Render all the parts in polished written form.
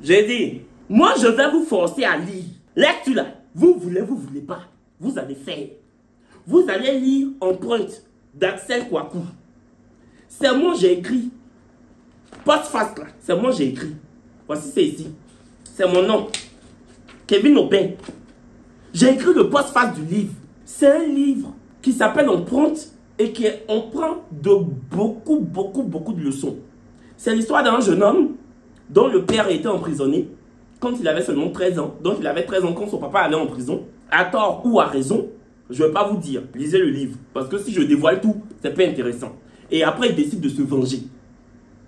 J'ai dit, moi je vais vous forcer à lire. Lecture là, vous voulez pas. Vous allez faire. Vous allez lire Empreinte d'Axel Kouakou. C'est moi j'ai écrit. Postface là, c'est moi j'ai écrit. Voici c'est ici. C'est mon nom. Kevin Aubin. J'ai écrit le postface du livre. C'est un livre qui s'appelle Empreinte et qui est empreint de beaucoup de leçons. C'est l'histoire d'un jeune homme dont le père était emprisonné quand il avait seulement 13 ans. Donc il avait 13 ans quand son papa allait en prison. À tort ou à raison, je ne vais pas vous dire. Lisez le livre. Parce que si je dévoile tout, c'est pas intéressant. Et après, il décide de se venger.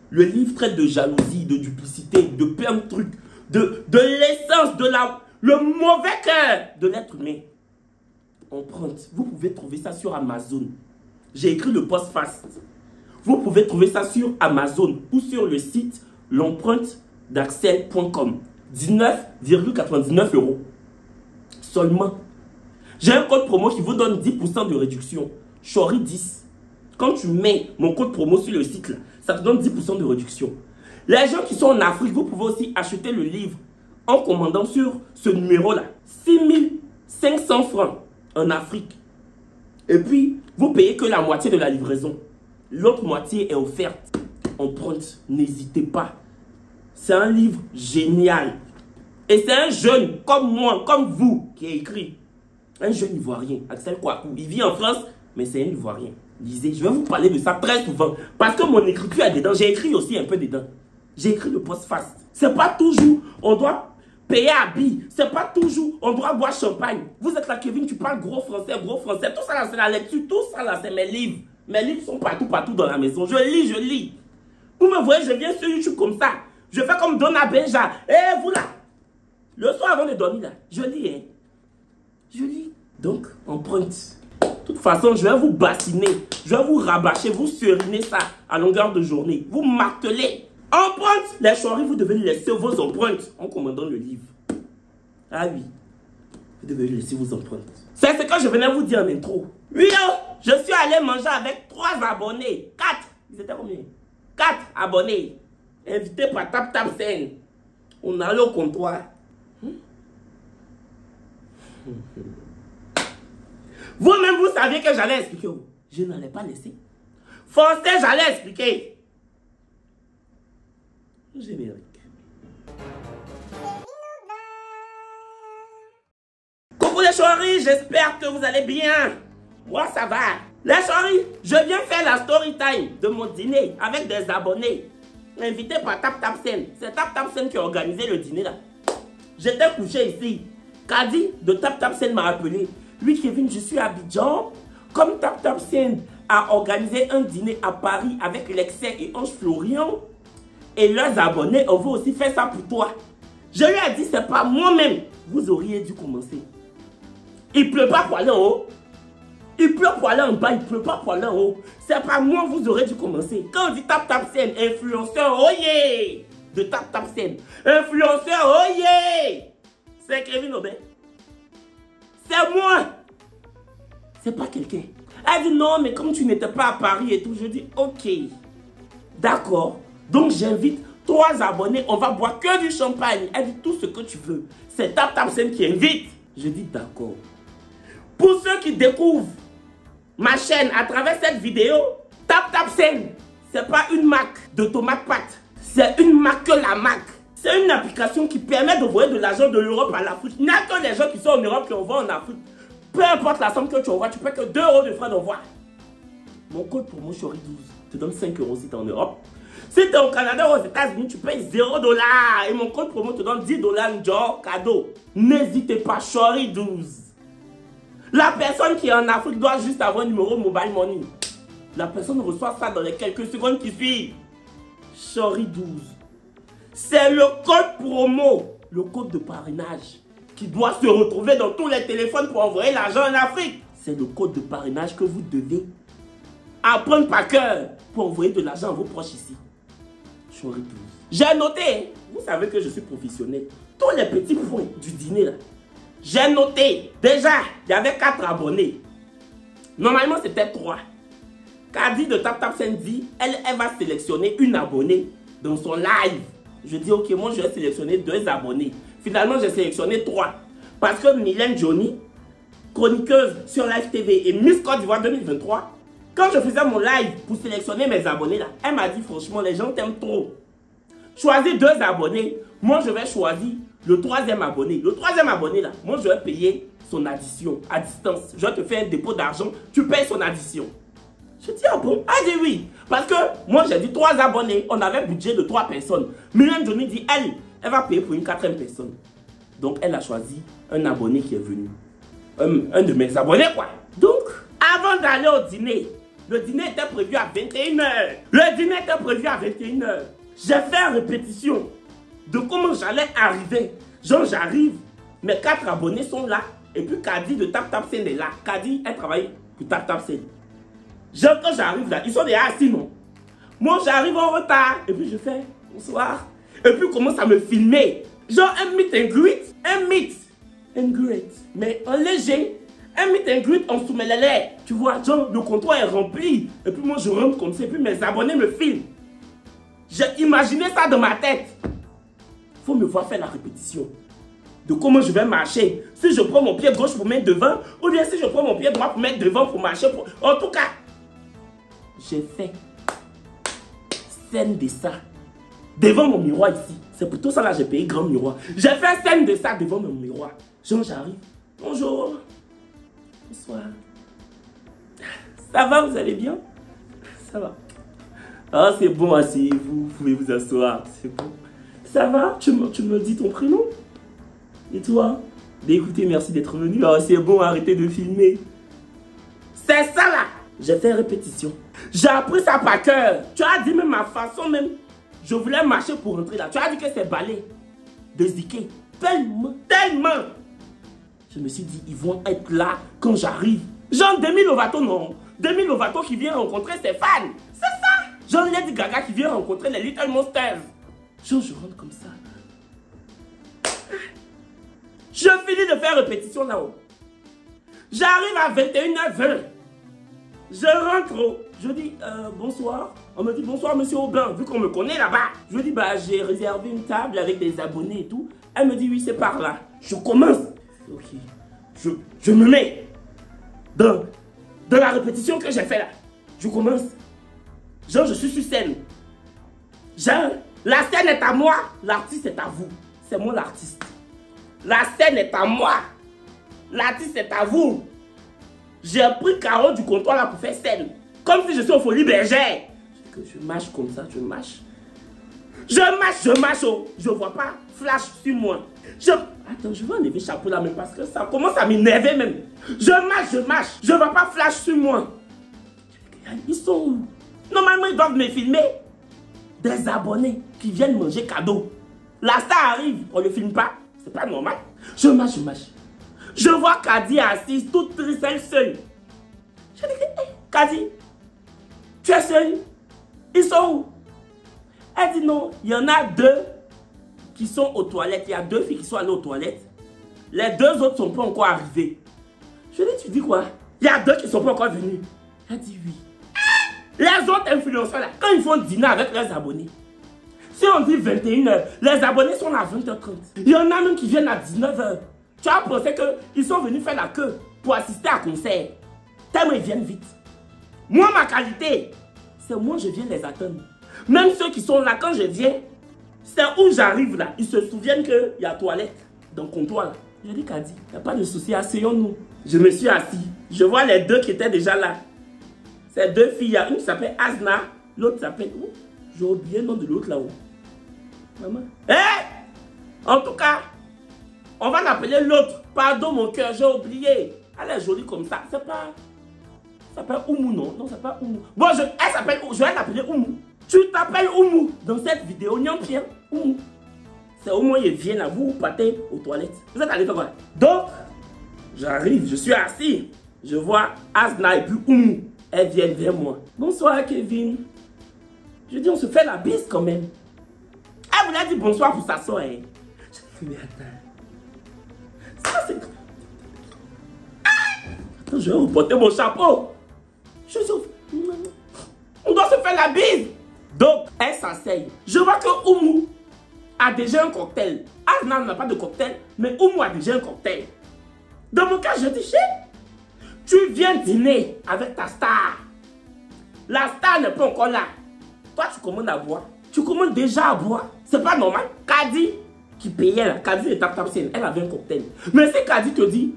Le livre traite de jalousie, de duplicité, de plein de trucs, de l'essence, le mauvais cœur de l'être humain. Empreinte. Vous pouvez trouver ça sur Amazon. J'ai écrit le postface. Vous pouvez trouver ça sur Amazon ou sur le site l'empreinte d'Axel.com. 19,99 €. Seulement. J'ai un code promo qui vous donne 10% de réduction. Chori 10. Quand tu mets mon code promo sur le site, là, ça te donne 10% de réduction. Les gens qui sont en Afrique, vous pouvez aussi acheter le livre en commandant sur ce numéro-là. 6500 francs en Afrique. Et puis, vous payez que la moitié de la livraison. L'autre moitié est offerte. Empreinte, n'hésitez pas. C'est un livre génial. Et c'est un jeune comme moi, comme vous, qui a écrit. Un jeune Ivoirien, Axel Kouakou. Il vit en France, mais c'est un Ivoirien. Lisez, je vais vous parler de ça très souvent. Parce que mon écriture est dedans. J'ai écrit aussi un peu dedans. J'ai écrit le postface. C'est pas toujours, on doit payer à billes. C'est pas toujours, on doit boire champagne. Vous êtes là, Kevin, tu parles gros français. Tout ça là, c'est la lecture. Tout ça là, c'est mes livres. Mes livres sont partout dans la maison. Je lis. Vous me voyez, je viens sur YouTube comme ça. Je fais comme Donna Benja. Eh, vous là. Le soir avant de dormir là, je lis, hein. Je lis. Donc, empreinte. De toute façon, je vais vous bassiner. Je vais vous rabâcher, vous seriner ça à longueur de journée. Vous martelez. Empreinte. Les choris, vous devez laisser vos empreintes en commandant le livre. Ah oui. Vous devez laisser vos empreintes. C'est ce que je venais vous dire en intro. Oui, je suis allé manger avec 3 abonnés. 4. Ils étaient combien? 4 abonnés. Invités par TapTapSend. On allait au comptoir. Vous-même, vous saviez que j'allais expliquer. Je n'allais pas laisser. Forcé, j'allais expliquer. Générique. Coucou les choris, j'espère que vous allez bien. Moi, ça va. Les choris, je viens faire la story time de mon dîner avec des abonnés. Invité par TapTapSend. C'est TapTapSend qui a organisé le dîner là. J'étais couché ici. Kadi de TapTapSend m'a appelé. Lui, Kevin, je suis à Abidjan. Comme TapTapSend a organisé un dîner à Paris avec Lexer et Ange Florian et leurs abonnés, on veut aussi faire ça pour toi. Je lui ai dit, c'est pas moi-même. Vous auriez dû commencer. Il pleut pas pour aller en haut. Il pleut pour aller en bas, il pleut pas pour aller en haut. C'est pas moi, vous aurez dû commencer. Quand on dit TapTapSend, influenceur, oh yeah, de TapTapSend. Influenceur, oh yeah. C'est Kevin Aubin. C'est moi. C'est pas quelqu'un. Elle dit non, mais comme tu n'étais pas à Paris et tout, je dis ok. D'accord. Donc j'invite 3 abonnés, on va boire que du champagne. Elle dit tout ce que tu veux. C'est TapTapSend qui invite. Je dis d'accord. Pour ceux qui découvrent ma chaîne à travers cette vidéo, TapTapSend, c'est pas une marque de tomates pâtes. C'est une marque que la marque. C'est une application qui permet d'envoyer de l'argent de l'Europe à l'Afrique. Il n'y a que les gens qui sont en Europe qui envoient en Afrique. Peu importe la somme que tu envoies, tu paies que 2 € de frais d'envoi. Mon code promo Chori 12 te donne 5 € si tu es en Europe. Si tu es au Canada ou aux États-Unis, tu payes 0 $. Et mon code promo te donne 10 $, genre cadeau. N'hésitez pas, Chori 12. La personne qui est en Afrique doit juste avoir un numéro mobile money. La personne reçoit ça dans les quelques secondes qui suivent. Chori 12. C'est le code promo, le code de parrainage qui doit se retrouver dans tous les téléphones pour envoyer l'argent en Afrique. C'est le code de parrainage que vous devez apprendre par cœur pour envoyer de l'argent à vos proches ici. Chori 12. J'ai noté, vous savez que je suis professionnel, tous les petits points du dîner là. J'ai noté, déjà, il y avait 4 abonnés. Normalement, c'était 3. Kadi de TapTapSend dit, elle va sélectionner une abonnée dans son live Je dis, ok, moi je vais sélectionner 2 abonnés. Finalement, j'ai sélectionné 3. Parce que Mylène Johnny, chroniqueuse sur Live TV et Miss Côte d'Ivoire 2023, quand je faisais mon live pour sélectionner mes abonnés là, elle m'a dit franchement, les gens t'aiment trop. Choisis 2 abonnés. Moi, je vais choisir le 3e abonné. Le 3e abonné là, moi je vais payer son addition à distance. Je vais te faire un dépôt d'argent, tu payes son addition. Je dis, ah bon? Elle dit oui. Parce que moi, j'ai dit 3 abonnés. On avait un budget de 3 personnes. Mylène Johnny dit, elle va payer pour une 4e personne. Donc, elle a choisi un abonné qui est venu. Un de mes abonnés, quoi. Donc, avant d'aller au dîner, le dîner était prévu à 21 h. Le dîner était prévu à 21 h. J'ai fait une répétition de comment j'allais arriver. Genre, j'arrive, mes 4 abonnés sont là. Et puis, Kadi de Tap Tap Sen est là. Kadi, elle travaille pour Tap Tap Sen. Genre, quand j'arrive là, ils sont déjà assis, non? Moi, j'arrive en retard. Et puis, je fais bonsoir. Et puis, commence à me filmer. Genre, un meet and greet. Un meet and greet. Mais en léger. Un meet and greet en sous-mêlée. Tu vois, genre, le comptoir est rempli. Et puis, moi, je rentre comme ça. Et puis, mes abonnés me filment. J'ai imaginé ça dans ma tête. Il faut me voir faire la répétition de comment je vais marcher. Si je prends mon pied gauche pour mettre devant, ou bien si je prends mon pied droit pour mettre devant pour marcher. En tout cas, j'ai fait scène de ça devant mon miroir ici. C'est pour tout ça là j'ai payé grand miroir. J'ai fait scène de ça devant mon miroir. Genre j'arrive. Bonjour. Bonsoir. Ça va, vous allez bien? Ça va. Ah, c'est bon, asseyez-vous. Vous pouvez vous asseoir. C'est bon. Ça va? Tu me dis ton prénom? Et toi? Écoutez, merci d'être venu. Ah, c'est bon, arrêtez de filmer. C'est ça là. J'ai fait répétition. J'ai appris ça par cœur. Tu as dit même ma façon même. Je voulais marcher pour rentrer là. Tu as dit que c'est balai de Ziké. Tellement. Je me suis dit, ils vont être là quand j'arrive. Genre Demi Lovato, non. Demi Lovato qui vient rencontrer ses fans. C'est ça. Genre Lady Gaga qui vient rencontrer les Little Monsters. Genre je rentre comme ça. Je finis de faire répétition là-haut. J'arrive à 21 h 20. Je rentre, je dis bonsoir. On me dit bonsoir monsieur Aubin, vu qu'on me connaît là-bas. Je dis bah j'ai réservé une table avec des abonnés et tout. Elle me dit oui c'est par là. Je commence. Ok. Je me mets dans la répétition que j'ai fait là. Je commence. Genre je suis sur scène. Genre la scène est à moi, l'artiste est à vous. C'est moi l'artiste. La scène est à moi. L'artiste est à vous. J'ai pris Caro du comptoir là pour faire scène. Comme si je suis au Folie Bergère. Je marche comme ça, je marche. Je marche. Oh. Je vois pas flash sur moi. Attends, je vais enlever le chapeau là même parce que ça commence à m'énerver même. Je marche. Je vois pas flash sur moi. Ils sont où? Normalement, ils doivent me filmer. Des abonnés qui viennent manger cadeau. La star arrive, on ne le filme pas. C'est pas normal. Je marche. Je vois Kadi assise, toute triste, elle seule. Je dis, hey, Kadi, tu es seule? Ils sont où? Elle dit non, il y en a 2 qui sont aux toilettes. Il y a 2 filles qui sont allées aux toilettes. Les 2 autres ne sont pas encore arrivées. Je dis, tu dis quoi? Il y a 2 qui ne sont pas encore venus. Elle dit oui. Les autres influenceurs là, quand ils font dîner avec leurs abonnés, si on dit 21 h, les abonnés sont à 20 h 30. Il y en a même qui viennent à 19 h. Tu as pensé qu'ils sont venus faire la queue pour assister à un concert. Tellement ils viennent vite. Moi, ma qualité, c'est moi je viens les attendre. Même ceux qui sont là, quand je viens, c'est où j'arrive là. Ils se souviennent qu'il y a toilette dans le comptoir là. Je dis Kadi, il n'y a pas de souci, asseyons-nous. Je me suis assis. Je vois les 2 qui étaient déjà là. Ces 2 filles, il y a une qui s'appelle Asna, l'autre s'appelle... J'ai oublié le nom de l'autre là-haut. Maman. En tout cas, on va l'appeler l'autre. Pardon mon cœur, j'ai oublié. Elle est jolie comme ça. C'est pas... Ça s'appelle Oumou, non? Non, c'est pas Oumou. Bon, elle s'appelle... Je vais l'appeler Oumou. Tu t'appelles Oumou. Dans cette vidéo, Nyan Pierre, Oumou. C'est au moins, il vient là, vous partez aux toilettes. Vous êtes allés faire quoi? Donc, j'arrive, je suis assis. Je vois Asna et puis Oumou. Elles viennent vers moi. Bonsoir, Kevin. Je dis, on se fait la bise quand même. Elle voulait dire bonsoir pour sa soeur. Hein. Je dis, mais attends. Ça, c'est... Attends, je vais reporter mon chapeau. Je dis, on doit se faire la bise. Donc, elle s'asseye. Je vois que Oumou, a déjà un cocktail. Asna n'a pas de cocktail, mais Oumou a déjà un cocktail. Dans mon cas, je dis, tu viens dîner avec ta star. La star n'est pas encore là. Toi, tu commandes à boire. Tu commandes déjà à boire. C'est pas normal. Kadi, qui payait là, Kadi de Tap Tap Scène, elle avait un cocktail. Mais si Kadi te dit,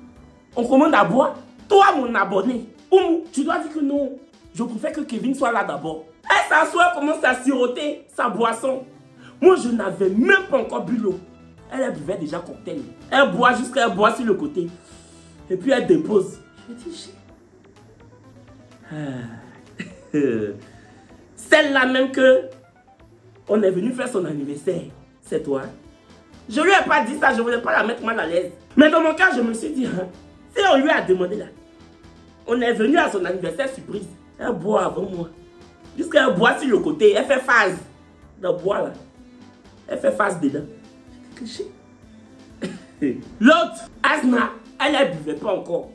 on commande à boire, toi, mon abonné, Oumou, tu dois dire que non. Je préfère que Kevin soit là d'abord. Elle s'assoit, commence à siroter sa boisson. Moi, je n'avais même pas encore bu l'eau. Elle buvait déjà cocktail. Elle boit jusqu'à elle boit sur le côté. Et puis elle dépose. Je dis, celle-là même que on est venu faire son anniversaire, c'est toi. Je lui ai pas dit ça, je voulais pas la mettre mal à l'aise. Mais dans mon cas, je me suis dit, si on lui a demandé là, on est venu à son anniversaire surprise. Elle boit avant moi. Jusqu'à elle boit sur le côté, elle fait phase de bois là. Elle fait face dedans. L'autre, Asna, elle ne buvait pas encore.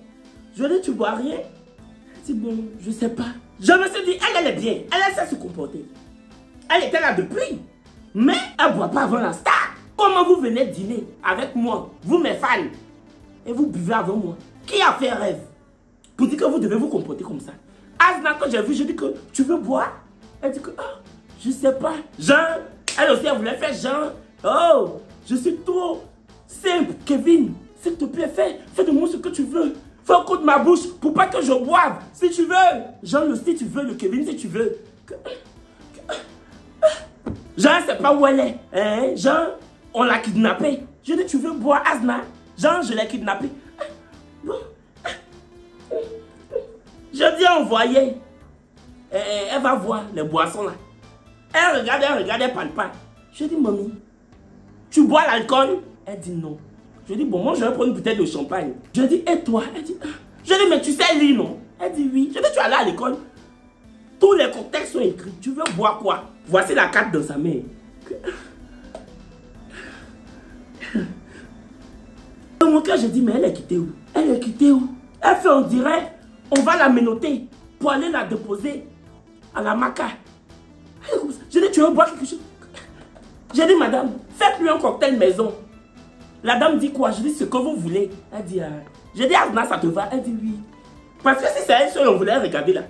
Je lui ai dit, tu bois rien? Elle dit, bon, je sais pas. Je me suis dit, elle est bien. Elle sait se comporter. Elle était là depuis. Mais elle ne boit pas avant la star. Comment vous venez dîner avec moi, vous mes fans, et vous buvez avant moi? Qui a fait rêve pour dire que vous devez vous comporter comme ça? Asna, quand j'ai vu, je dis que tu veux boire? Elle dit que, oh, je sais pas. Jean, elle aussi, elle voulait faire Jean. Oh, je suis trop simple, Kevin. S'il te plaît, fais de moi ce que tu veux. Fais un coup de ma bouche pour pas que je boive. Si tu veux. Jean, si tu veux, le Kevin, si tu veux. Jean, c'est pas où elle est. Hein? Jean, on l'a kidnappé. Je dis, tu veux boire, Asna? Jean, je l'ai kidnappé. Bon. Je dis, envoyer. Elle va voir les boissons là. Elle regarde, elle parle pas. Je dis, mamie, tu bois l'alcool? Elle dit non. Je dis, bon, moi je vais prendre une bouteille de champagne. Je dis, et toi? Elle dit, je dis, mais tu sais lire, non? Elle dit, oui. Je dis, tu es allé à l'école? Tous les cocktails sont écrits. Tu veux boire quoi? Voici la carte dans sa main. Dans mon cœur, je dis, mais elle est quittée où? Elle est quittée où? Elle fait en direct, on va la menotter pour aller la déposer à la Maca. Je dis, tu veux boire quelque chose? J'ai dit, madame, faites-lui un cocktail maison. La dame dit quoi? Je dis, ce que vous voulez. Elle dit, j'ai dit, Asna, ça te va? Elle dit, oui. Parce que si c'est elle seule, on voulait regarder là.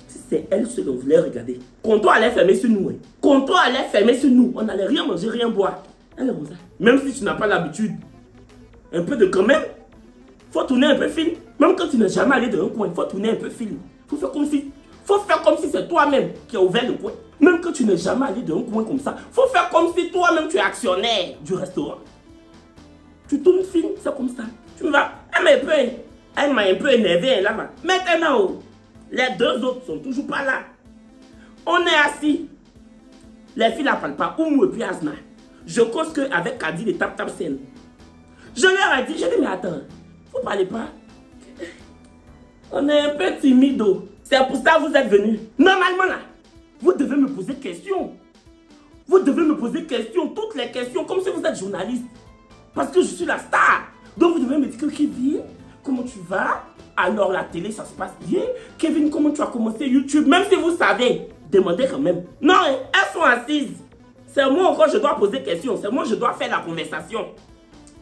Si c'est elle seule, on voulait regarder. Comptoir allait fermer sur nous. Hein. Comptoir allait fermer sur nous. On n'allait rien manger, rien boire. Elle est comme ça. Même si tu n'as pas l'habitude, un peu de quand même, faut tourner un peu fil. Même quand tu n'es jamais allé dans un coin, il faut tourner un peu fil. Faut faire comme si c'est toi-même qui as ouvert le coin. Même quand tu n'es jamais allé dans un coin comme ça, faut faire comme si toi-même tu es actionnaire du restaurant. Tu tournes fil, c'est comme ça. Tu vas. Elle m'a un peu énervé là-bas. Maintenant, les deux autres sont toujours pas là. On est assis. Les filles ne parlent pas. Oumou et puis Asna. Je cause qu'avec Kadi de Tap Tap Scène. Je leur ai dit, mais attends, vous ne parlez pas. On est un peu timide. C'est pour ça que vous êtes venus. Normalement là, vous devez me poser des questions. Vous devez me poser des questions, toutes les questions, comme si vous êtes journaliste. Parce que je suis la star. Donc vous devez me dire que Kevin, comment tu vas? Alors la télé, ça se passe bien. Kevin, comment tu as commencé YouTube? Même si vous savez, demandez quand même. Non, elles sont assises. C'est moi encore, je dois poser des questions. C'est moi, je dois faire la conversation.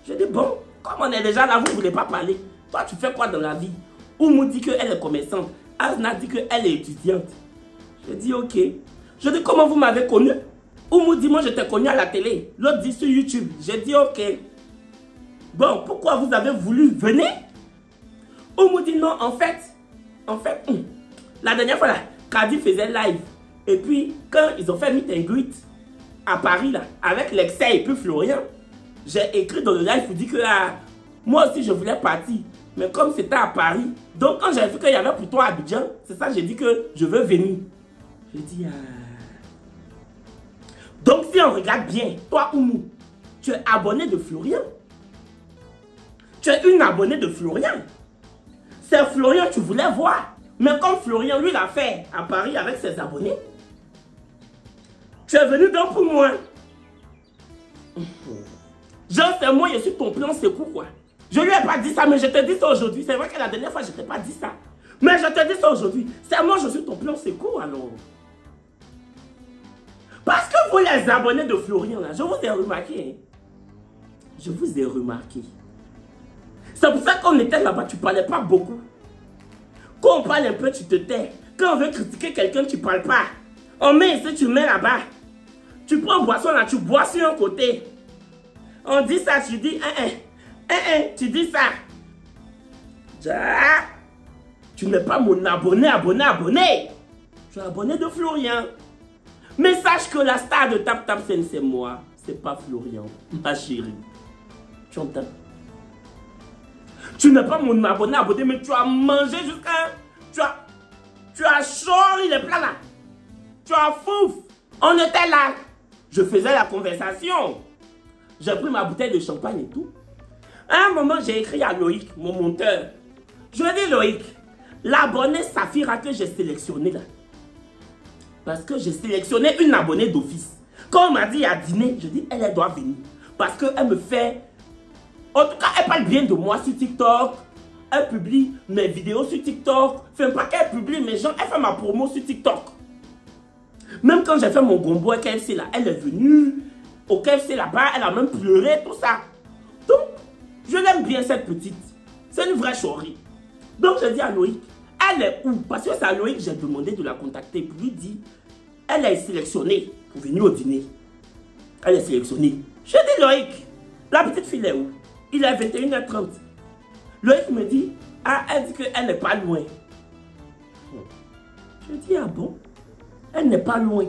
Je dis, bon, comme on est déjà là, vous ne voulez pas parler. Toi, tu fais quoi dans la vie? Oumou dit qu'elle est commerçante. Asna dit qu'elle est étudiante. Je dis, ok. Je dis, comment vous m'avez connu? Oumou dit, moi, je t'ai connu à la télé. L'autre dit sur YouTube. J'ai dit, ok. Bon, pourquoi vous avez voulu venir? Oumou dit, non, en fait, la dernière fois, là, Kadi faisait live. Et puis, quand ils ont fait meet and greet à Paris, là, avec l'excès et puis Florian, j'ai écrit dans le live pour dire que moi aussi, je voulais partir. Mais comme c'était à Paris, donc quand j'ai vu qu'il y avait pour toi à Abidjan, c'est ça, j'ai dit que je veux venir. J'ai dit, donc si on regarde bien, toi, Oumou, tu es abonné de Florian. Tu es une abonnée de Florian. C'est Florian que tu voulais voir. Mais comme Florian, lui, l'a fait à Paris avec ses abonnés, tu es venu donc pour moi. Genre, c'est moi, je suis ton plan secours, quoi. Je lui ai pas dit ça, mais je te dis ça aujourd'hui. C'est vrai que la dernière fois, je ne t'ai pas dit ça. Mais je te dis ça aujourd'hui. C'est moi, je suis ton plan secours, alors. Parce que vous les abonnés de Florian, là, je vous ai remarqué. Hein. Je vous ai remarqué. C'est pour ça qu'on était là-bas, tu ne parlais pas beaucoup. Quand on parle un peu, tu te tais. Quand on veut critiquer quelqu'un, tu ne parles pas. On met ici, tu mets là-bas. Tu prends boisson là, tu bois sur un côté. On dit ça, tu dis, tu dis ça. Tu n'es pas mon abonné. Tu es abonné de Florian. Mais sache que la star de Tap Tap Send, c'est moi. C'est pas Florian, ma chérie. Tu entends? Tu n'es pas mon abonné, mais tu as mangé jusqu'à... Tu as chaud les plats là. Tu as fouf. On était là. Je faisais la conversation. J'ai pris ma bouteille de champagne et tout. À un moment, j'ai écrit à Loïc, mon monteur. Je lui ai dit, Loïc, l'abonné Safira que j'ai sélectionné là. Parce que j'ai sélectionné une abonnée d'office. Quand on m'a dit à dîner, je dis, elle doit venir. Parce qu'elle me fait... En tout cas, elle parle bien de moi sur TikTok. Elle publie mes vidéos sur TikTok. Enfin, pas qu'elle publie mes gens, elle fait ma promo sur TikTok. Même quand j'ai fait mon gombo à KFC là, elle est venue au KFC là-bas, elle a même pleuré, tout ça. Donc, je l'aime bien cette petite. C'est une vraie chérie. Donc, je dis à Loïc, elle est où? Parce que c'est à Loïc que j'ai demandé de la contacter pour lui dire, elle est sélectionnée pour venir au dîner. Elle est sélectionnée. Je dis Loïc, la petite fille est où? Il est 21h30. Loïc me dit, ah, elle dit qu'elle n'est pas loin. Je dis, ah bon? Elle n'est pas loin.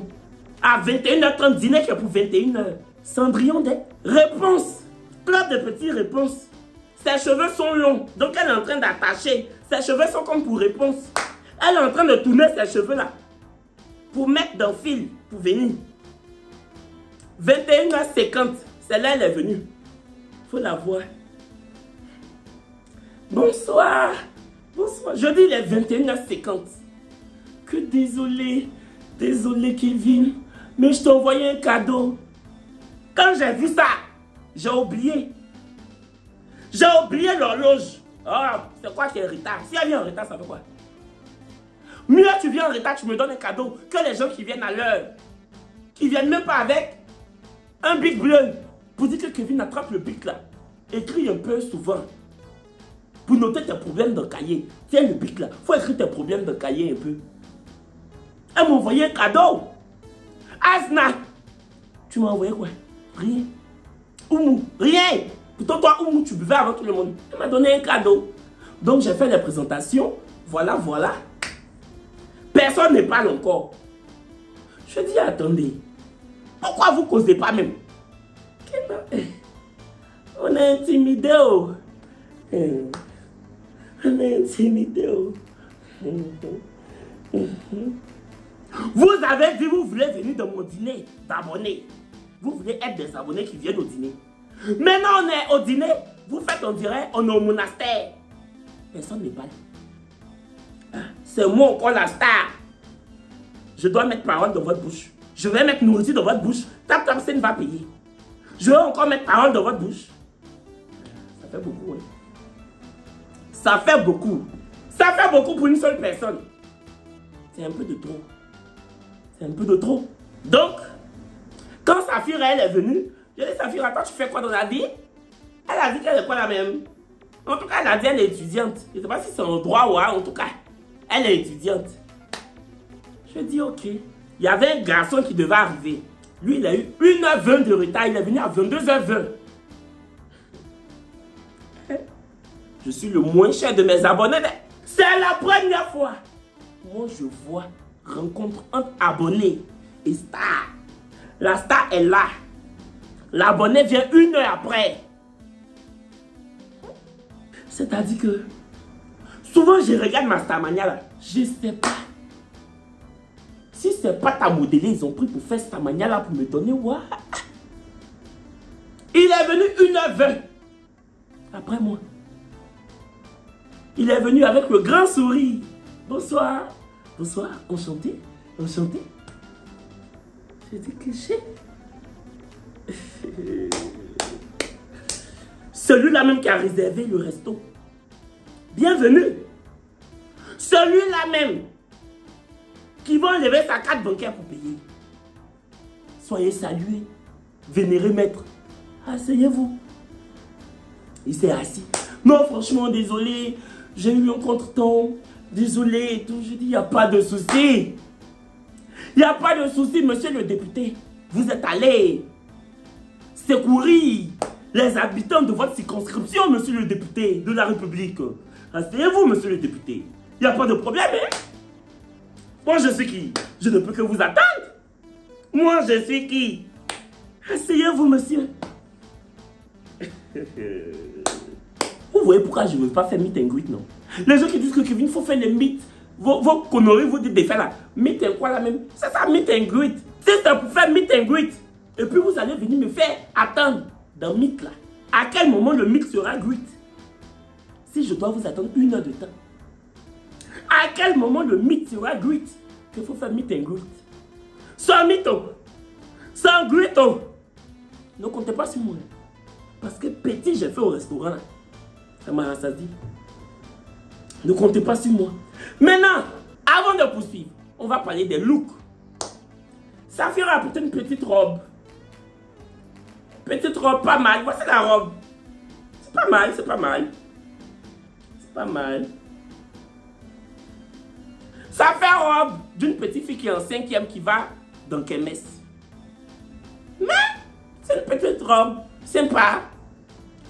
À 21h30, dîner qui est pour 21h. Cendrillon des réponses. Club de petites réponses. Ses cheveux sont longs. Donc elle est en train d'attacher. Ses cheveux sont comme pour réponse. Elle est en train de tourner ses cheveux là. Pour mettre dans le fil. Pour venir. 21h50. Celle-là, elle est venue. Il faut la voir. Bonsoir. Bonsoir. Je dis il est 21h50. Que désolé. Désolé Kevin. Mais je t'ai envoyé un cadeau. Quand j'ai vu ça, j'ai oublié. J'ai oublié l'horloge. Oh, c'est quoi qui est en retard? Si elle vient en retard, ça fait quoi? Mieux tu viens en retard, tu me donnes un cadeau que les gens qui viennent à l'heure. Qui viennent même pas avec un bic bleu. Pour dire que Kevin attrape le bic là. Écris un peu souvent. Pour noter tes problèmes dans le cahier. Tiens le bic là. Faut écrire tes problèmes dans le cahier un peu. Elle m'a envoyé un cadeau. Asna. Tu m'as envoyé quoi? Rien. Oumou. Rien. Pourtant toi Oumou tu buvais avant tout le monde. Elle m'a donné un cadeau. Donc j'ai fait les présentations. Voilà, voilà. Personne ne parle encore. Je dis attendez. Pourquoi vous causez pas même? On est intimidé. On est intimidé. Vous avez dit vous voulez venir dans mon dîner d'abonnés. Vous voulez être des abonnés qui viennent au dîner. Maintenant on est au dîner. Vous faites on dirait on est au monastère. Personne ne parle. C'est moi encore la star. Je dois mettre parole dans votre bouche. Je vais mettre nourriture dans votre bouche. Tap Tap Send va payer. Je vais encore mettre parole dans votre bouche. Ça fait beaucoup, hein. Ça fait beaucoup. Ça fait beaucoup pour une seule personne. C'est un peu de trop. C'est un peu de trop. Donc, quand Safira, elle est venue, je dis Safira, toi, tu fais quoi dans la vie? Elle a dit qu'elle est quoi la même? En tout cas, elle a dit qu'elle est étudiante. Je ne sais pas si c'est un droit ou en tout cas, elle est étudiante. Je dis ok. Il y avait un garçon qui devait arriver. Lui, il a eu 1h20 de retard. Il est venu à 22h20. Je suis le moins cher de mes abonnés. C'est la première fois. Moi, je vois rencontre entre abonnés et star. La star est là. L'abonné vient 1 heure après. C'est-à-dire que souvent, je regarde ma Starmania là. Je ne sais pas. Si ce n'est pas ta modélée, ils ont pris pour faire Starmania là pour me donner. What? Il est venu 1h20 après moi. Il est venu avec le grand sourire. Bonsoir. Bonsoir. Enchanté. Enchanté. J'ai dit que j'ai. Celui-là même qui a réservé le resto. Bienvenue. Celui-là même qui va enlever sa carte bancaire pour payer. Soyez salués. Vénérez maître. Asseyez-vous. Il s'est assis. Non, franchement, désolé. J'ai eu un contretemps. Désolé et tout. Je dis, il n'y a pas de souci. Il n'y a pas de souci, monsieur le député. Vous êtes allé secourir les habitants de votre circonscription, monsieur le député de la République. Asseyez-vous, monsieur le député. Il n'y a pas de problème, hein? Moi, je suis qui? Je ne peux que vous attendre. Moi, je suis qui? Asseyez-vous, monsieur. Vous voyez pourquoi je ne veux pas faire meet and greet, non? Les gens qui disent que Kevin, il faut faire les meet. Vos conneries, vous dites de faire là. Meet and quoi là même? C'est ça, meet and greet. C'est pour faire meet and greet. Et puis vous allez venir me faire attendre dans meet là. À quel moment le meet sera greet? Si je dois vous attendre 1 heure de temps. À quel moment le meet sera greet? Qu'il faut faire meet and greet. Sans mytho. Sans greet. Ne comptez pas sur moi. Parce que petit, j'ai fait au restaurant là. Ça m'a rassasié. Ne comptez pas sur moi. Maintenant, avant de poursuivre, on va parler des looks. Ça fera peut-être une petite robe. Petite robe, pas mal. Voici la robe. C'est pas mal, c'est pas mal. C'est pas mal. Ça fait robe d'une petite fille qui est en 5e qui va dans Kemes. Mais, c'est une petite robe. Sympa.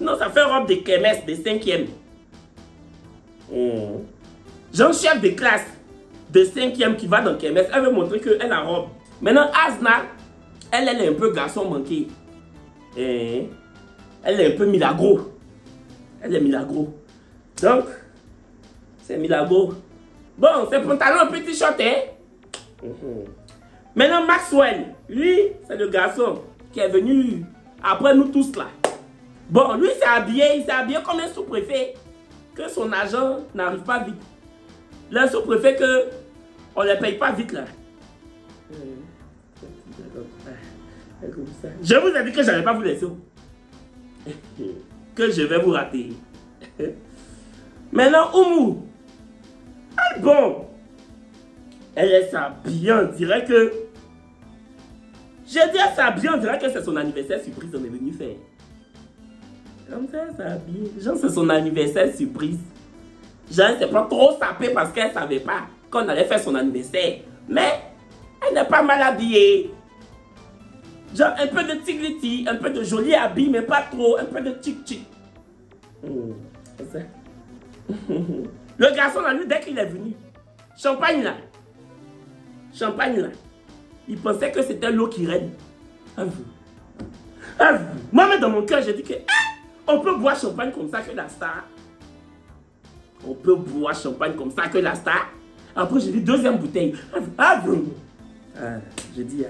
Non, ça fait robe de Kemes, de 5e. J'ai un chef de classe de 5e qui va dans Kemes. Elle veut montrer qu'elle a robe. Maintenant, Asna, elle est un peu garçon manqué. Elle est un peu milagro. Elle est milagro. Donc, c'est milagro. Bon, c'est pantalon, petit short, hein? Maintenant, Maxwell, lui, c'est le garçon qui est venu après nous tous là. Bon, lui, il s'est habillé comme un sous-préfet. Que son agent n'arrive pas vite. Le sous-préfet que on ne les paye pas vite là. Je vous ai dit que je n'allais pas vous laisser. Que je vais vous rater. Maintenant, Oumou. Elle, bon. Elle est habillée, on dirait que... J'ai dit elle s'habille, on dirait que c'est son anniversaire surprise qu'on est venu faire. Comme ça, elle s'habille. Genre, c'est son anniversaire surprise. Genre, elle s'est pas trop sapée parce qu'elle ne savait pas qu'on allait faire son anniversaire. Mais, elle n'est pas mal habillée. Genre, un peu de tigliti, un peu de joli habit, mais pas trop. Un peu de tchic-tchic. C'est ça. Le garçon, là, lui, dès qu'il est venu, champagne là. Champagne là. Il pensait que c'était l'eau qui règne. Moi-même, dans mon cœur, j'ai dit que on peut boire champagne comme ça que la star. On peut boire champagne comme ça que la star. Après, j'ai dit deuxième bouteille. J'ai dit,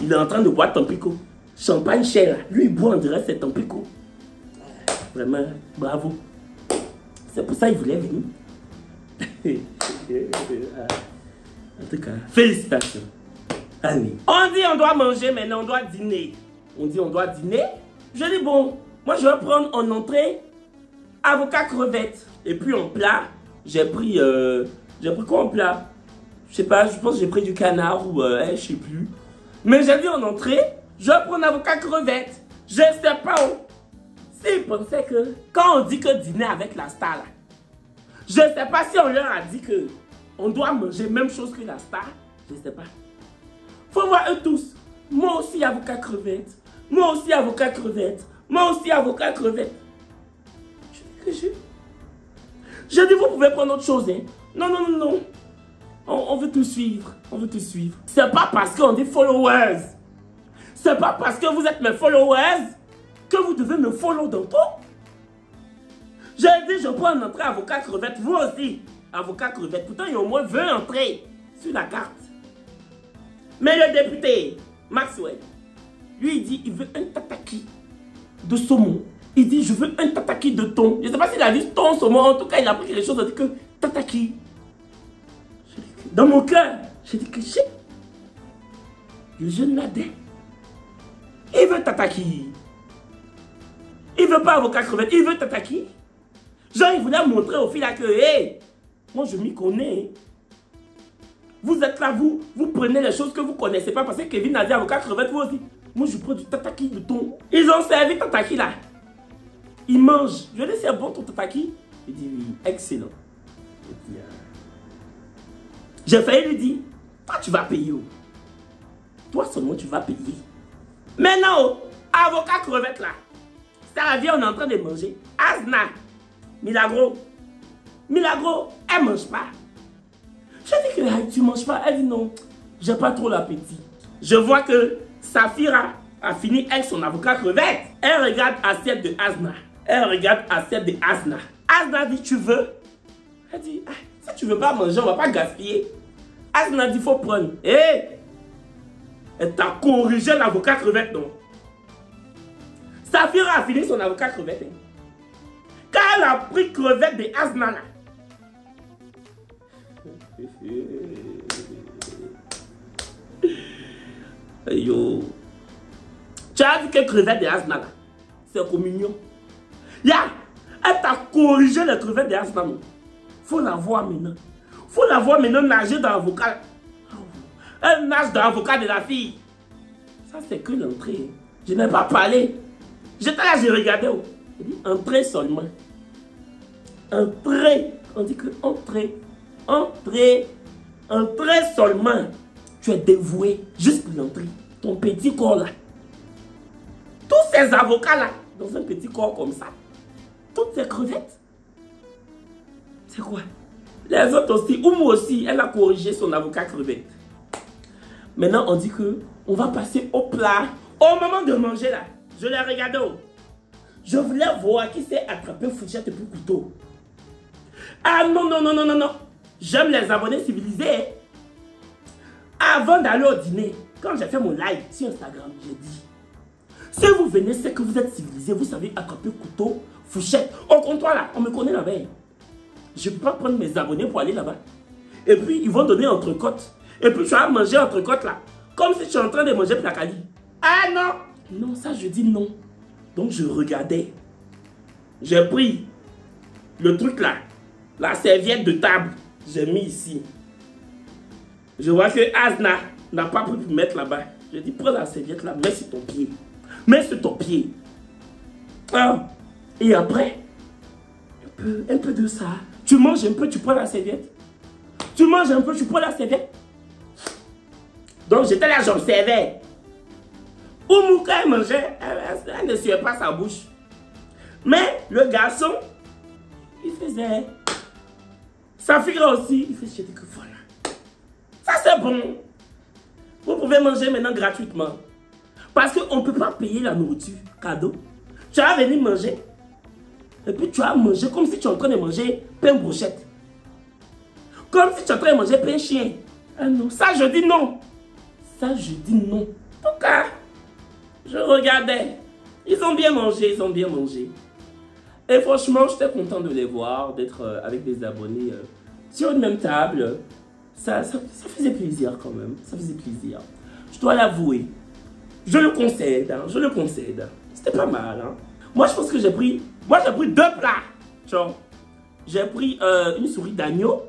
il est en train de boire Tampico. Champagne cher. Lui, il boit, on dirait c'est Tampico. Vraiment, bravo. C'est pour ça qu'il voulait venir. En tout cas, félicitations. Ah oui. On dit on doit manger, maintenant on doit dîner. On dit on doit dîner. Je dis bon, moi je vais prendre en entrée avocat crevette. Et puis en plat, j'ai pris quoi en plat? Je sais pas, je pense que j'ai pris du canard ou je sais plus. Mais j'ai dit en entrée, je vais prendre avocat crevette. Je sais pas où. S'ils pensaient que quand on dit que dîner avec la star là, je sais pas si on leur a dit que on doit manger même chose que la star. Je sais pas. Faut voir eux tous. Moi aussi avocat crevette. Moi aussi avocat crevette. Moi aussi avocat crevette. Je dis que je dis vous pouvez prendre autre chose. Hein. Non, non, non, non. On veut te suivre. On veut te suivre. C'est pas parce qu'on dit followers. C'est pas parce que vous êtes mes followers que vous devez me follow dans tout. J'ai dit je prends un entrée avocat crevette. Vous aussi avocat crevette. Pourtant il y a au moins 20 entrées sur la carte. Mais le député, Maxwell, lui il dit il veut un tataki de saumon. Il dit je veux un tataki de thon. Je ne sais pas s'il a dit thon, saumon. En tout cas, il a pris quelque chose, il a dit que tataki. Dans mon cœur, j'ai dit que j'ai. Le jeune Nadé. Il veut tataki. Il veut pas avocat crevette, il veut tataki. Genre, il voulait montrer aux filles là que, hey, moi je m'y connais. Vous êtes là, vous prenez les choses que vous ne connaissez pas parce que Kevin a dit avocat crevette, vous aussi. Moi, je prends du tataki de thon. Ils ont servi tataki là. Ils mangent. Je lui ai dit, c'est bon ton tataki? Il dit, oui, excellent. J'ai failli lui dire, toi, tu vas payer. Oh. Toi seulement, tu vas payer. Maintenant, oh, avocat crevette là. Ça vient, on est en train de manger. Asna, Milagro. Milagro, elle ne mange pas. Je dis que tu ne manges pas. Elle dit non, j'ai pas trop l'appétit. Je vois que Safira a fini avec son avocat crevette. Elle regarde l'assiette de Asna. Elle regarde l'assiette de Asna. Asna dit, tu veux? Elle dit, ah, si tu ne veux pas manger, on ne va pas gaspiller. Asna dit, il faut prendre. Hé! Elle t'a corrigé l'avocat crevette, non? Safira a fini son avocat crevette. Hein. Quand elle a pris crevette de Asna là. Yo. Tu as vu que crevette de Asna là? C'est communion. Ya! Elle t'a corrigé les crevettes de Asna. Faut la voir maintenant. Faut la voir maintenant nager dans l'avocat. Elle nage dans l'avocat de la fille. Ça c'est que l'entrée. Je n'ai pas parlé. J'étais là, j'ai regardé. Je dis entrée seulement. Entrée. On dit que entrée. Entrée. Entrée seulement. Tu es dévoué juste pour l'entrée. Ton petit corps là. Tous ces avocats là, dans un petit corps comme ça. Toutes ces crevettes. C'est quoi? Les autres aussi. Oumou aussi, elle a corrigé son avocat crevette. Maintenant, on dit que on va passer au plat. Au moment de manger là, je l'ai regardé. Je voulais voir qui s'est attrapé fourchette et puis couteau. Ah non, non, non, non, non, non. J'aime les abonnés civilisés. Avant d'aller au dîner, quand j'ai fait mon live sur Instagram, j'ai dit, si vous venez, c'est que vous êtes civilisés, vous savez attraper couteau, fourchette. Au comptoir là, on me connaît là-bas. Je ne peux pas prendre mes abonnés pour aller là-bas. Et puis, ils vont donner entrecôte. Et puis, tu vas manger entrecôte là. Comme si tu es en train de manger placali. Ah non! Non, ça, je dis non. Donc, je regardais. J'ai pris le truc là. La serviette de table. J'ai mis ici. Je vois que Asna n'a pas pu mettre là-bas. Je dis, prends la serviette là, mets sur ton pied. Mets sur ton pied. Ah. Et après, un peu de ça. Tu manges un peu, tu prends la serviette. Tu manges un peu, tu prends la serviette. Donc j'étais là, j'observais. Oumou, quand elle mangeait, elle ne suivait pas sa bouche. Mais le garçon, il faisait. Sa fille aussi, il faisait. Je dis que voilà. Ça c'est bon. Vous pouvez manger maintenant gratuitement. Parce qu'on ne peut pas payer la nourriture cadeau. Tu vas venir manger. Et puis tu vas manger comme si tu es en train de manger pain brochette. Comme si tu es en train de manger pain chien. Ah non, ça je dis non. Ça je dis non. Pourquoi? Je regardais. Ils ont bien mangé, ils ont bien mangé. Et franchement, j'étais content de les voir, d'être avec des abonnés sur une même table. Ça faisait plaisir quand même. Ça faisait plaisir. Je dois l'avouer. Je le concède, hein, je le concède. C'était pas mal. Hein. Moi, je pense que j'ai pris... Moi, j'ai pris 2 plats. J'ai pris une souris d'agneau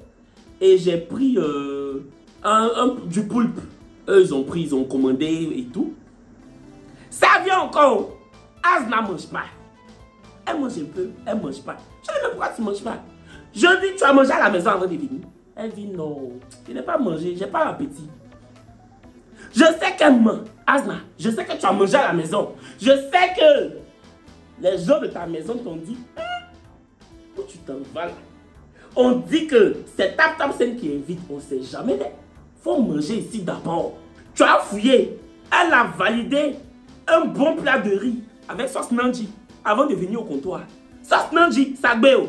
et j'ai pris du poulpe. Eux, ils ont pris, ils ont commandé et tout. Ça vient encore. Asna ne mange pas. Elle mange un peu, elle ne mange pas. Je dis, mais pourquoi tu ne manges pas? Je dis, tu as mangé à la maison avant de venir. Elle dit, non, je n'ai pas mangé, je n'ai pas l'appétit. Je sais qu'elle mange. Asna, je sais que tu as mangé à la maison. Je sais que les gens de ta maison t'ont dit, où tu t'en vas là? On dit que c'est Tap-Tap-Send qui invite, on ne sait jamais. Il faut manger ici d'abord. Tu as fouillé. Elle a validé un bon plat de riz avec sauce Nandji avant de venir au comptoir. Sauce Nandji, Sagbeo.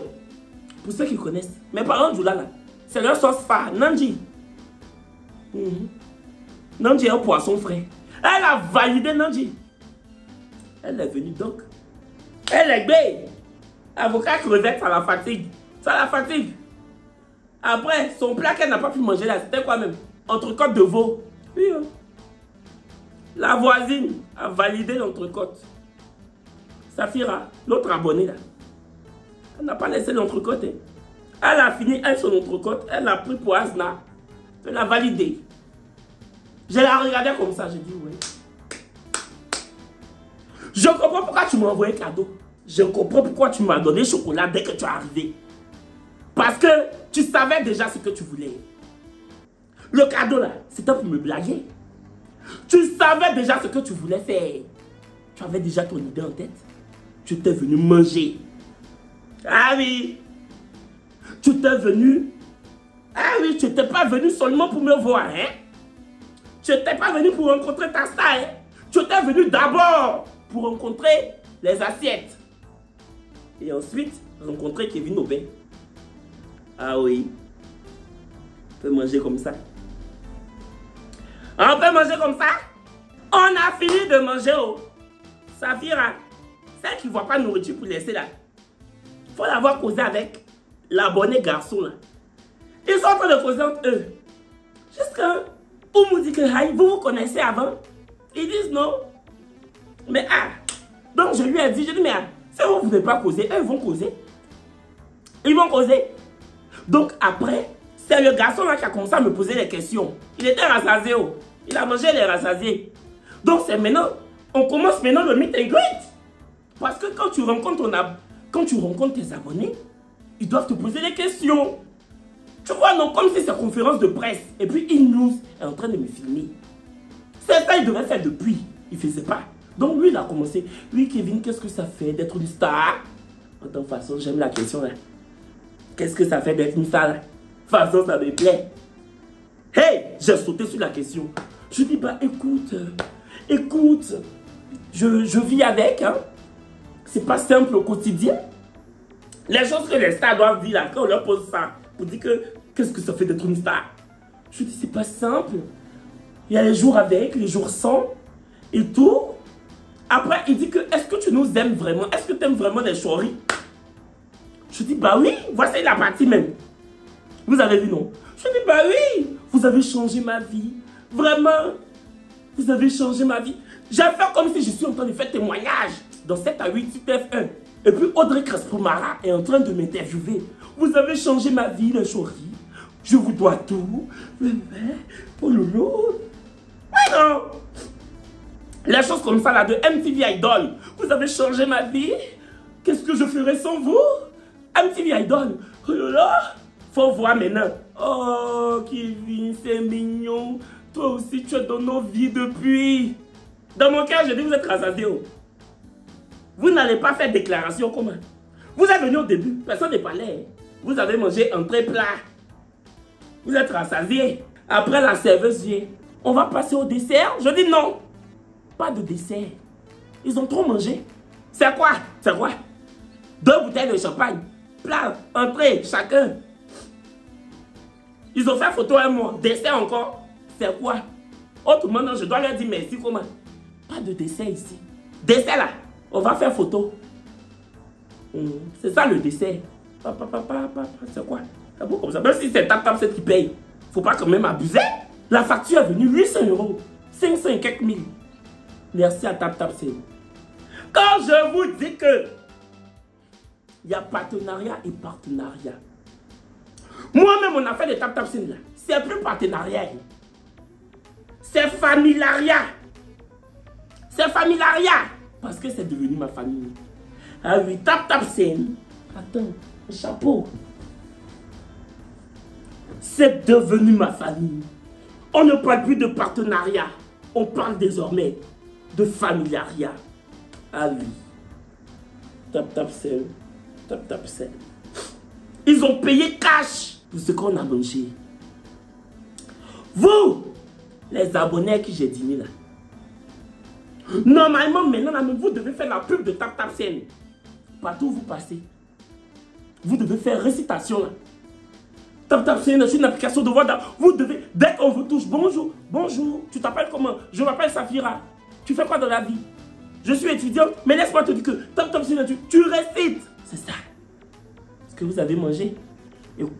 Pour ceux qui connaissent, mes parents du là, c'est leur sauce phare, Nandji. Nandji est un poisson frais. Elle a validé Nandji. Elle est venue donc. Elle est belle. Avocat crevette, ça la fatigue. Ça la fatigue. Après, son plat qu'elle n'a pas pu manger là, c'était quoi même? Entrecôte de veau. Oui, hein. La voisine a validé l'entrecôte. Safira, l'autre abonnée là, elle n'a pas laissé l'entrecôte. Hein. Elle a fini elle son entrecôte, elle l'a pris pour Asna. Elle a validé. Je la regardais comme ça, j'ai dit oui. Je comprends pourquoi tu m'as envoyé cadeau. Je comprends pourquoi tu m'as donné chocolat dès que tu es arrivé. Parce que tu savais déjà ce que tu voulais. Le cadeau là, c'était pour me blaguer. Tu savais déjà ce que tu voulais faire. Tu avais déjà ton idée en tête. Tu étais venu manger. Ah oui. Tu étais venu. Ah oui, tu n'étais pas venu seulement pour me voir, hein. Tu n'étais pas venu pour rencontrer ta star, hein. Tu étais venu d'abord pour rencontrer les assiettes. Et ensuite, rencontrer Kevin Aubin. Ah oui. On peut manger comme ça. On peut manger comme ça. On a fini de manger, oh. Safira, celle qui ne voit pas de nourriture pour laisser là. Il faut l'avoir causé avec l'abonné garçon là. Ils sont en train de causer entre eux. Jusqu'à où me dit que vous vous connaissez avant. Ils disent non. Mais ah. Donc je lui ai dit, mais ah, si vous ne voulez pas causer, eux ils vont causer. Ils vont causer. Donc après, c'est le garçon là qui a commencé à me poser des questions. Il était rassasié. Oh. Il a mangé les rassasiés. Donc c'est maintenant, on commence maintenant le meet and greet. Parce que quand tu rencontres tes abonnés, ils doivent te poser des questions. Tu vois, non, comme si c'est une conférence de presse. Et puis InNews est en train de me filmer. C'est ça, il devait faire depuis. Il ne faisait pas. Donc lui, il a commencé. Oui, Kevin, qu'est-ce que ça fait d'être une star? De toute façon, j'aime la question là. Qu'est-ce que ça fait d'être une star là? De toute façon, ça me plaît. Hey, j'ai sauté sur la question. Je dis, bah écoute, je vis avec, hein. C'est pas simple au quotidien. Les choses que les stars doivent dire là, quand on leur pose ça, pour dire que qu'est-ce que ça fait d'être une star? Je dis, c'est pas simple. Il y a les jours avec, les jours sans, et tout. Après, il dit que, est-ce que tu nous aimes vraiment? Est-ce que tu aimes vraiment les choris? Je dis, bah oui, voici la partie même. Vous avez vu, non? Je dis, bah oui, vous avez changé ma vie. Vraiment, vous avez changé ma vie. J'ai fait comme si je suis en train de faire témoignage dans 7 à 8 sur TF1. Et puis Audrey Crespo-Mara est en train de m'interviewer. Vous avez changé ma vie, les choris. Je vous dois tout. Oh lolo. Oui, non. Les choses comme ça là de MTV Idol. Vous avez changé ma vie. Qu'est-ce que je ferais sans vous? MTV Idol. Oh là. Faut voir maintenant. Oh, Kevin, c'est mignon. Toi aussi, tu es dans nos vies depuis. Dans mon cœur, je dis, vous êtes rassasié. Vous n'allez pas faire déclaration comment? Vous êtes venu au début, personne n'est pas là. Vous avez mangé un très plat. Vous êtes rassasié. Après, la serveuse vient. On va passer au dessert? Je dis non. Pas de dessert. Ils ont trop mangé. C'est quoi? C'est quoi? 2 bouteilles de champagne. Plat, entrée, chacun. Ils ont fait photo à moi. Dessert encore. C'est quoi? Autrement, je dois leur dire merci comment? Pas de dessert ici. Dessert là. On va faire photo. C'est ça le dessert. C'est quoi? C'est beau comme ça. Même si c'est TapTapSend qui paye. Faut pas quand même abuser. La facture est venue 800 €. 500 et quelques mille. Merci à TapTapSend. Quand je vous dis que il y a partenariat et partenariat. Moi-même, on a fait des TapTapSend là. C'est plus partenariat. C'est familiariat. C'est familiariat. Parce que c'est devenu ma famille. Ah oui, TapTapSend. Attends, chapeau. C'est devenu ma famille. On ne parle plus de partenariat. On parle désormais de familiariat. Ah oui. TapTapSend. TapTapSend. Ils ont payé cash pour ce qu'on a mangé. Vous, les abonnés qui j'ai dîné là. Normalement, maintenant, vous devez faire la pub de TapTapSend. Partout où vous passez. Vous devez faire récitation là. TapTapSend, c'est une application de voix. Vous devez, dès qu'on vous touche, bonjour, bonjour, tu t'appelles comment? Je m'appelle Safira. Tu fais quoi dans la vie? Je suis étudiante, mais laisse-moi te dire que TapTapSend, tu récites. C'est ça. Ce que vous avez mangé.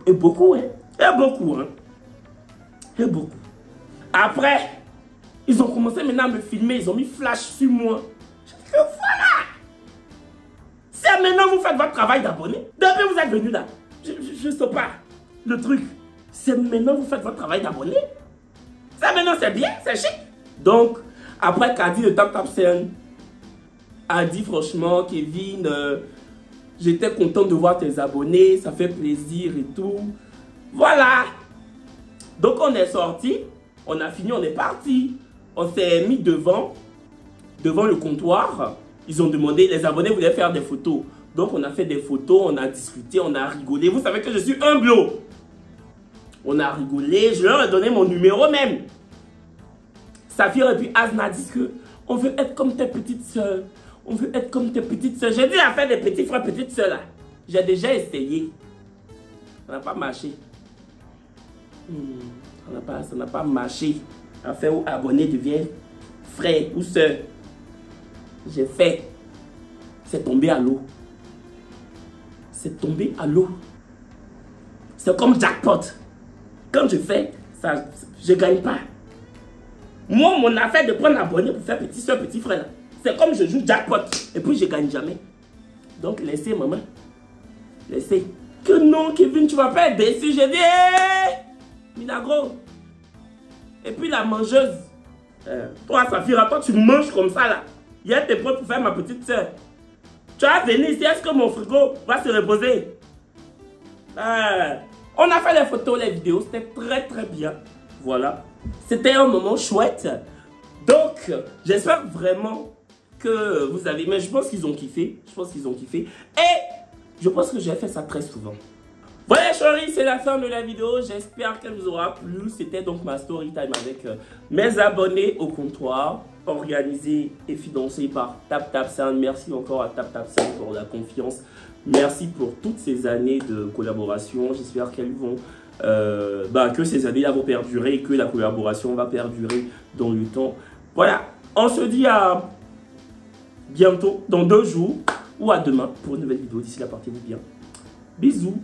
Et beaucoup, hein. Et beaucoup, hein. Et beaucoup. Après, ils ont commencé maintenant à me filmer, ils ont mis flash sur moi. Je dis que voilà. C'est maintenant que vous faites votre travail d'abonné. Depuis que vous êtes venu là, je ne sais pas. Le truc, C'est maintenant vous faites votre travail d'abonné. Ça maintenant c'est bien, c'est chic. Donc, après Kadi de Tap Tap Send a dit franchement, Kevin, j'étais content de voir tes abonnés, ça fait plaisir et tout. Voilà. Donc on est sorti, on a fini, on est parti. On s'est mis devant le comptoir. Ils ont demandé, les abonnés voulaient faire des photos. Donc on a fait des photos, on a discuté, on a rigolé. Vous savez que je suis humble. On a rigolé, je leur ai donné mon numéro même. Saphir et puis Azna disent que on veut être comme tes petites soeurs. On veut être comme tes petites soeurs. J'ai dit à faire des petits frères, petites soeurs là. J'ai déjà essayé. Ça n'a pas marché. Ça n'a pas marché. À faire où abonné devient frère ou soeur. J'ai fait. C'est tombé à l'eau. C'est tombé à l'eau. C'est comme jackpot. Quand je fais, ça, je ne gagne pas. Moi, mon affaire de prendre abonné pour faire petit soeur, petit frère, c'est comme je joue jackpot. Et puis, je ne gagne jamais. Donc, laissez, maman. Laissez. Que non, Kevin, tu ne vas pas être déçu. J'ai dit, hey, Minagro. Et puis, la mangeuse. Toi, Safira, toi, tu manges comme ça, là. Il y a tes prêts pour faire ma petite soeur. Tu vas venir ici, est-ce que mon frigo va se reposer? On a fait les photos, les vidéos, c'était très très bien. Voilà. C'était un moment chouette. Donc, j'espère vraiment que vous avez... Mais je pense qu'ils ont kiffé. Je pense qu'ils ont kiffé. Et je pense que j'ai fait ça très souvent. Voilà chérie, c'est la fin de la vidéo. J'espère qu'elle vous aura plu. C'était donc ma story time avec mes abonnés au comptoir, organisé et financé par Tap Tap Send. Merci encore à Tap Tap Send pour la confiance. Merci pour toutes ces années de collaboration. J'espère qu'elles vont... que ces années-là vont perdurer et que la collaboration va perdurer dans le temps. Voilà, on se dit à bientôt, dans 2 jours ou à demain pour une nouvelle vidéo. D'ici là, portez-vous bien. Bisous.